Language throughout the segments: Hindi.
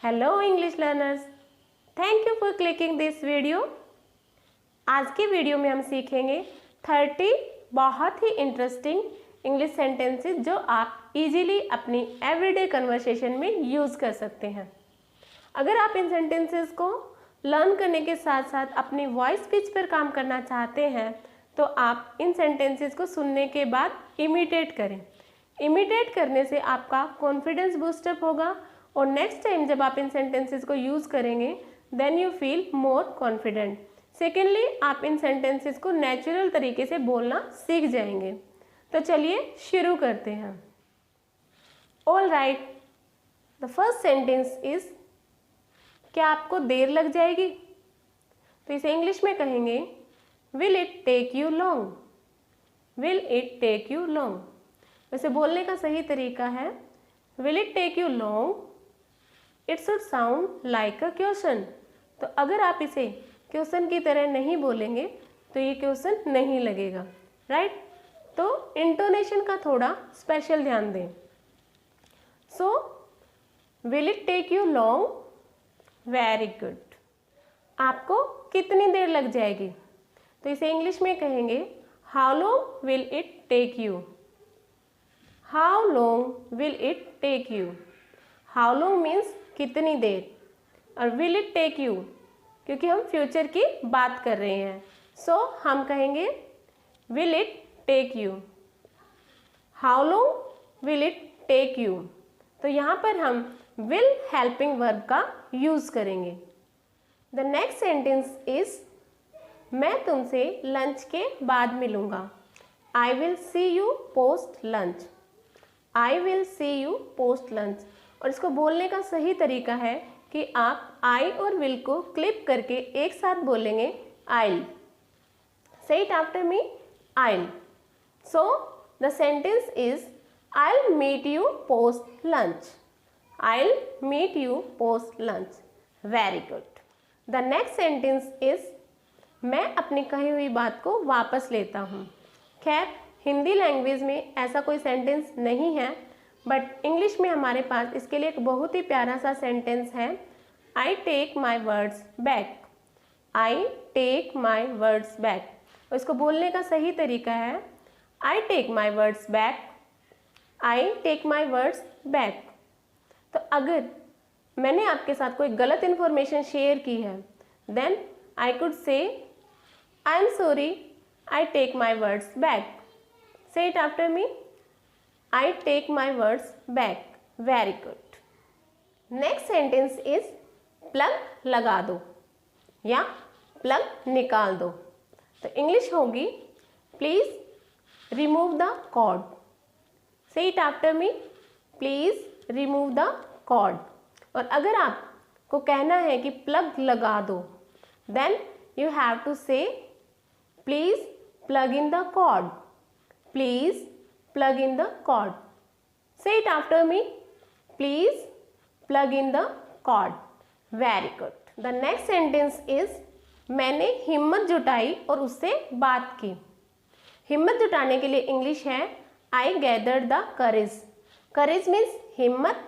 Hello English learners, thank you for clicking this video. आज की वीडियो में हम सीखेंगे 30 बहुत ही इंटरेस्टिंग इंग्लिश सेंटेंसेस जो आप इजीली अपनी एवरीडे कन्वर्सेशन में यूज़ कर सकते हैं। अगर आप इन सेंटेंसेस को लर्न करने के साथ साथ अपनी वॉइस पिच पर काम करना चाहते हैं तो आप इन सेंटेंसेस को सुनने के बाद इमिटेट करें। इमिटेट करने से आपका कॉन्फिडेंस बूस्टअप होगा और नेक्स्ट टाइम जब आप इन सेंटेंसेस को यूज़ करेंगे then you feel more confident. Secondly, आप इन सेंटेंसेस को नेचुरल तरीके से बोलना सीख जाएंगे। तो चलिए शुरू करते हैं। All right, the first sentence is क्या आपको देर लग जाएगी? तो इसे इंग्लिश में कहेंगे will it take you long. Will it take you long. वैसे बोलने का सही तरीका है will it take you long. It should sound like a question. तो अगर आप इसे क्वेश्चन की तरह नहीं बोलेंगे तो ये क्वेश्चन नहीं लगेगा, राइट? तो इंटोनेशन का थोड़ा स्पेशल ध्यान दें। So will it take you long? Very good. आपको कितनी देर लग जाएगी? तो इसे इंग्लिश में कहेंगे how long will it take you. How long will it take you. How long means कितनी देर और विल इट टेक यू क्योंकि हम फ्यूचर की बात कर रहे हैं। सो हम कहेंगे will it take you. How long will it take you. तो यहाँ पर हम विल हेल्पिंग वर्ब का यूज करेंगे। द नेक्स्ट सेंटेंस इज मैं तुमसे लंच के बाद मिलूंगा। I will see you post lunch. I will see you post lunch. और इसको बोलने का सही तरीका है कि आप आई और विल को क्लिप करके एक साथ बोलेंगे I'll. Say it after me, I'll. So the sentence is I'll meet you post lunch. I'll meet you post lunch. Very good. The next sentence is मैं अपनी कही हुई बात को वापस लेता हूँ। खैर हिंदी लैंग्वेज में ऐसा कोई सेंटेंस नहीं है बट इंग्लिश में हमारे पास इसके लिए एक बहुत ही प्यारा सा सेंटेंस है I take my words back. I take my words back. और इसको बोलने का सही तरीका है I take my words back. I take my words back. तो अगर मैंने आपके साथ कोई गलत इन्फॉर्मेशन शेयर की है then I could say I am sorry, I take my words back. Say it after me, I take my words back. Very good. Next sentence is plug लगा दो या प्लग निकाल दो। तो इंग्लिश होगी please remove the cord. Say it after me. Please remove the cord. और अगर आपको कहना है कि प्लग लगा दो then you have to say please plug in the cord. Please plug in the cord. Say it after me. Please plug in the cord. Very good. The next sentence is मैंने हिम्मत जुटाई और उससे बात की। हिम्मत जुटाने के लिए इंग्लिश है I gathered the courage. Courage means हिम्मत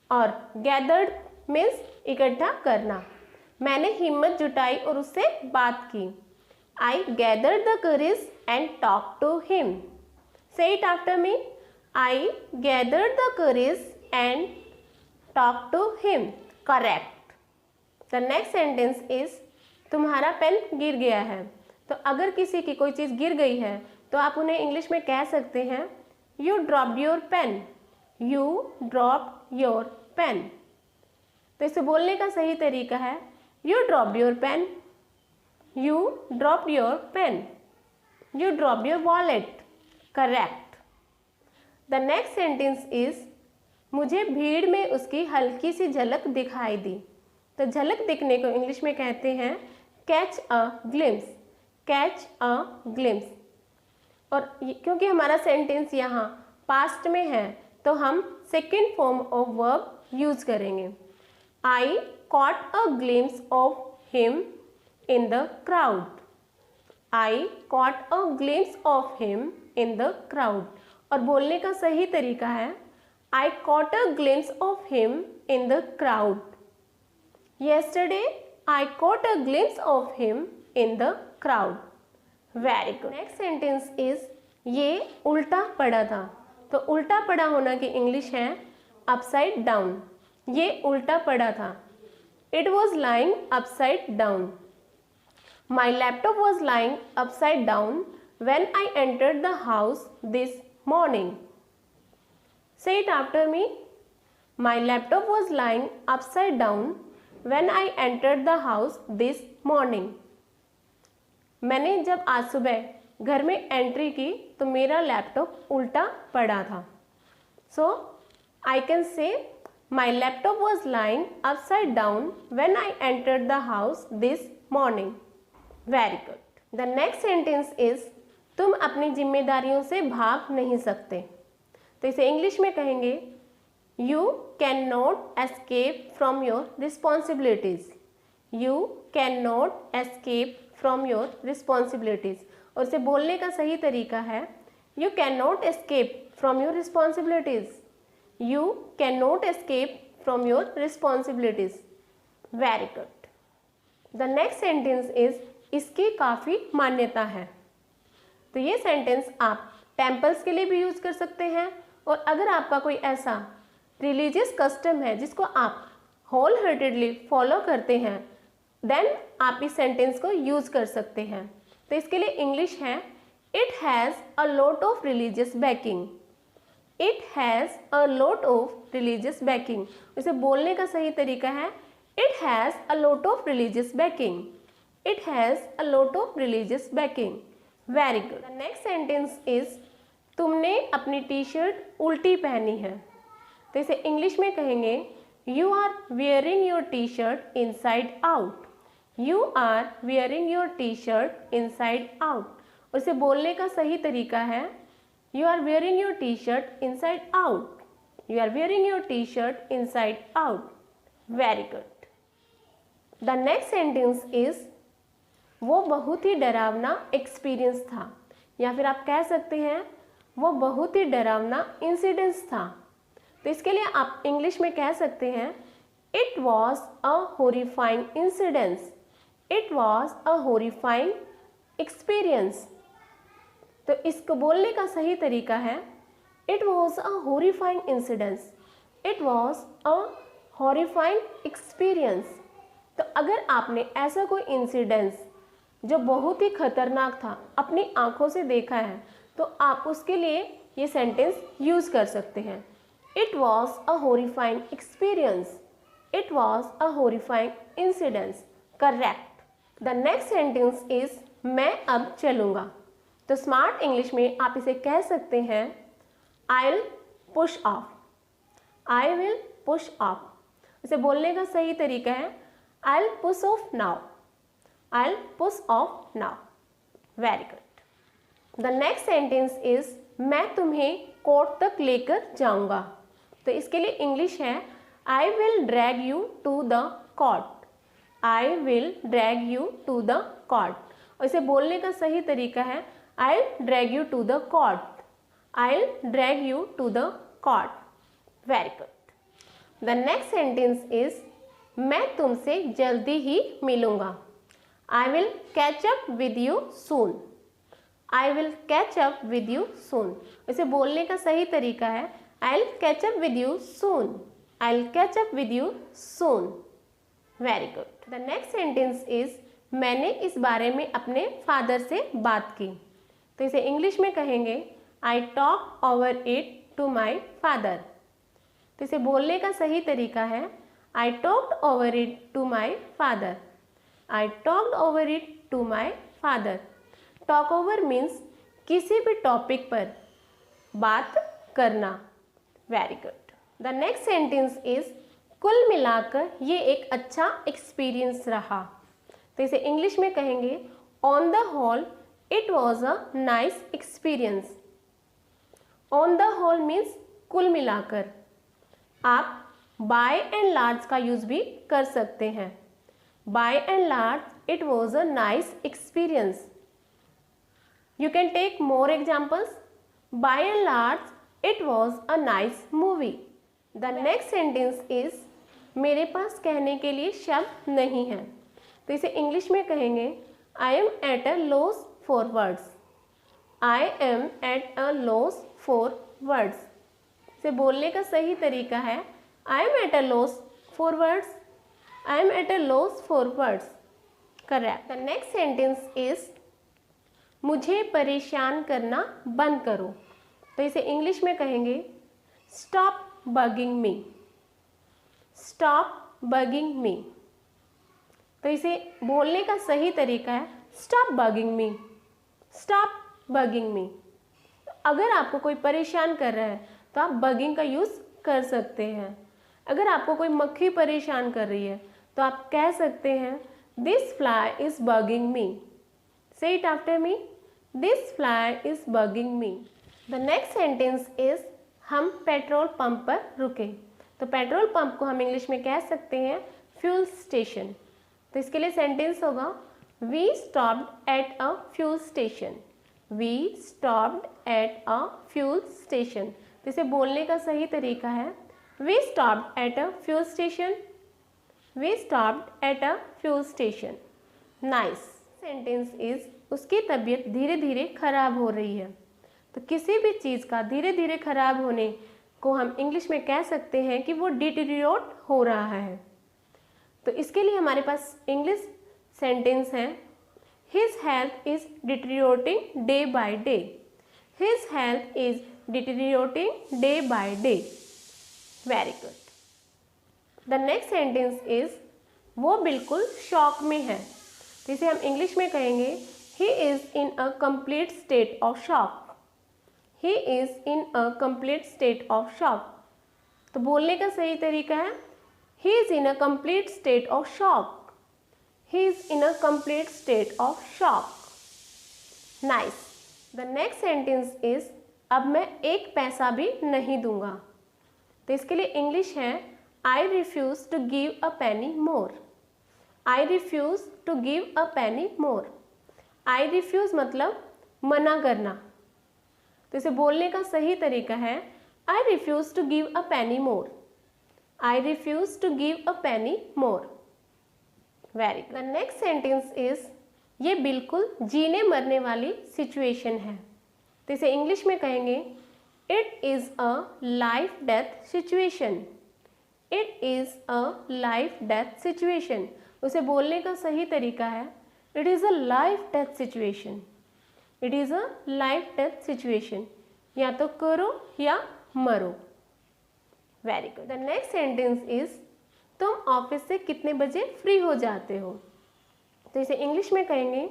और gathered means इकट्ठा करना। मैंने हिम्मत जुटाई और उससे बात की। I gathered the courage and talked to him. Say it after me. I gathered the courage and talked to him. Correct. The next sentence is तुम्हारा पेन गिर गया है। तो अगर किसी की कोई चीज़ गिर गई है तो आप उन्हें इंग्लिश में कह सकते हैं you dropped your pen. You dropped your pen. तो इसे बोलने का सही तरीका है you dropped your pen. You dropped your pen. You dropped your wallet. Correct. The next sentence is मुझे भीड़ में उसकी हल्की सी झलक दिखाई दी। तो झलक दिखने को इंग्लिश में कहते हैं catch a glimpse. Catch a glimpse. और क्योंकि हमारा सेंटेंस यहाँ पास्ट में है तो हम second form of verb use करेंगे। I caught a glimpse of him in the crowd. I caught a glimpse of him in the crowd. और बोलने का सही तरीका है I caught a glimpse of him in the crowd. Yesterday I caught a glimpse of him in the crowd. Very good. Next sentence is ये उल्टा पड़ा था। तो उल्टा पड़ा होना की इंग्लिश है upside down। ये उल्टा पड़ा था। It was lying upside down. My laptop was lying upside down when I entered the house this morning. Say it after me. My laptop was lying upside down when I entered the house this morning. मैंने जब आज सुबह घर में एंट्री की तो मेरा लैपटॉप उल्टा पड़ा था। So I can say my laptop was lying upside down when I entered the house this morning. Very good. The next sentence is तुम अपनी जिम्मेदारियों से भाग नहीं सकते। तो इसे इंग्लिश में कहेंगे You cannot escape from your responsibilities. You cannot escape from your responsibilities. और इसे बोलने का सही तरीका है You cannot escape from your responsibilities. You cannot escape from your responsibilities. Very good. The next sentence is इसकी काफ़ी मान्यता है। तो ये सेंटेंस आप टेम्पल्स के लिए भी यूज़ कर सकते हैं और अगर आपका कोई ऐसा रिलीजियस कस्टम है जिसको आप होल हार्टेडली फॉलो करते हैं देन आप इस सेंटेंस को यूज़ कर सकते हैं। तो इसके लिए इंग्लिश है it has a lot of religious banking. It has a lot of religious banking. इसे बोलने का सही तरीका है it has a lot of religious banking. It has a lot of religious banking. Very good. The next sentence is तुमने अपनी टी शर्ट उल्टी पहनी है। तो इसे इंग्लिश में कहेंगे you are wearing your T-shirt inside out. You are wearing your T-shirt inside out. और इसे बोलने का सही तरीका है you are wearing your T-shirt inside out. You are wearing your T-shirt inside out. Very good. The next sentence is वो बहुत ही डरावना एक्सपीरियंस था या फिर आप कह सकते हैं वो बहुत ही डरावना इंसिडेंस था। तो इसके लिए आप इंग्लिश में कह सकते हैं it was a horrifying incidence. It was a horrifying experience. तो इसको बोलने का सही तरीका है it was a horrifying incidence. It was a horrifying experience. तो अगर आपने ऐसा कोई इंसिडेंस जो बहुत ही खतरनाक था अपनी आंखों से देखा है तो आप उसके लिए ये सेंटेंस यूज़ कर सकते हैं It was a horrifying experience. It was a horrifying incident. Correct. The next sentence is मैं अब चलूँगा। तो स्मार्ट इंग्लिश में आप इसे कह सकते हैं I'll push off. I will push off. इसे बोलने का सही तरीका है I'll push off now. I'll push off now. Very good. The next sentence is मैं तुम्हें कोर्ट तक लेकर जाऊँगा। तो इसके लिए इंग्लिश है I will drag you to the court. I will drag you to the court. और इसे बोलने का सही तरीका है I drag you to the court. I drag you to the court. Very good. The next sentence is मैं तुमसे जल्दी ही मिलूँगा। I will catch up with you soon. I will catch up with you soon. इसे बोलने का सही तरीका है I'll catch up with you soon. I'll catch up with you soon. Very good. The next sentence is मैंने इस बारे में अपने फादर से बात की। तो इसे इंग्लिश में कहेंगे I talked over it to my father. तो इसे बोलने का सही तरीका है I talked over it to my father. I talked over it to my father. Talk over means किसी भी टॉपिक पर बात करना। Very good. The next sentence is कुल मिलाकर ये एक अच्छा एक्सपीरियंस रहा। तो इसे इंग्लिश में कहेंगे on the whole it was a nice experience. On the whole means कुल मिलाकर। आप बाय एंड लार्ज का यूज भी कर सकते हैं। By and large it was a nice experience. You can take more examples. By and large it was a nice movie. The next sentence is मेरे पास कहने के लिए शब्द नहीं है। तो इसे इंग्लिश में कहेंगे I am at a loss for words. I am at a loss for words. इसे बोलने का सही तरीका है I am at a loss for words. I am at a loss for words. Correct. The next sentence is मुझे परेशान करना बंद करो। तो इसे इंग्लिश में कहेंगे स्टॉप बगिंग मी। स्टॉप बगिंग मी। तो इसे बोलने का सही तरीका है स्टॉप बगिंग मी। स्टॉप बगिंग मी। अगर आपको कोई परेशान कर रहा है तो आप बगिंग का यूज़ कर सकते हैं। अगर आपको कोई मक्खी परेशान कर रही है तो आप कह सकते हैं दिस फ्लाई इज बगिंग मी। से it after me, this fly is bugging me. The next sentence is हम पेट्रोल पंप पर रुके। तो पेट्रोल पंप को हम इंग्लिश में कह सकते हैं फ्यूल स्टेशन। तो इसके लिए सेंटेंस होगा we stopped at a fuel station. We stopped at a fuel station. तो इसे बोलने का सही तरीका है we stopped at a fuel station. We stopped at a fuel station. Nice. Sentence is उसकी तबीयत धीरे धीरे खराब हो रही है। तो किसी भी चीज़ का धीरे धीरे खराब होने को हम इंग्लिश में कह सकते हैं कि वो डिटीरियोरेट हो रहा है। तो इसके लिए हमारे पास इंग्लिश सेंटेंस है his health is deteriorating day by day. His health is deteriorating day by day. Very good. The next sentence is वो बिल्कुल शॉक में है। तो इसे हम इंग्लिश में कहेंगे he is in a complete state of shock. He is in a complete state of shock. तो बोलने का सही तरीका है he is in a complete state of shock. He is in a complete state of shock. Nice. The next sentence is अब मैं एक पैसा भी नहीं दूंगा। तो इसके लिए इंग्लिश है I refuse to give a penny more. I refuse to give a penny more. I refuse मतलब मना करना। तो इसे बोलने का सही तरीका है I refuse to give a penny more. I refuse to give a penny more. Very good. The next sentence is ये बिल्कुल जीने मरने वाली सिचुएशन है। तो इसे इंग्लिश में कहेंगे it is a life death situation. It is a life death situation. उसे बोलने का सही तरीका है it is a life death situation. It is a life death situation. या तो करो या मरो। Very good. The next sentence is तुम ऑफिस से कितने बजे फ्री हो जाते हो। तो इसे इंग्लिश में कहेंगे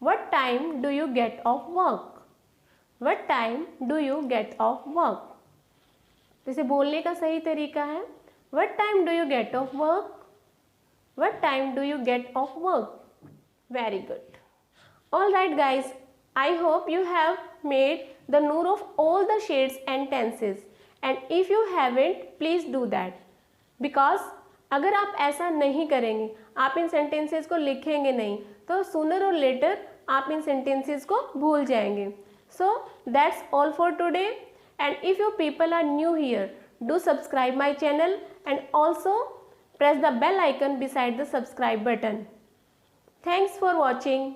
what time do you get of work. What time do you get of work. तो इसे बोलने का सही तरीका है what time do you get of work. What time do you get of work. Very good. All right guys, I hope you have made the note of all the shades and tenses, and if you haven't, please do that, because अगर आप ऐसा नहीं करेंगे, आप इन sentences को लिखेंगे नहीं, तो sooner or later आप इन sentences को भूल जाएंगे. So that's all for today, and if you people are new here, do subscribe my channel and also press the bell icon beside the subscribe button. Thanks for watching.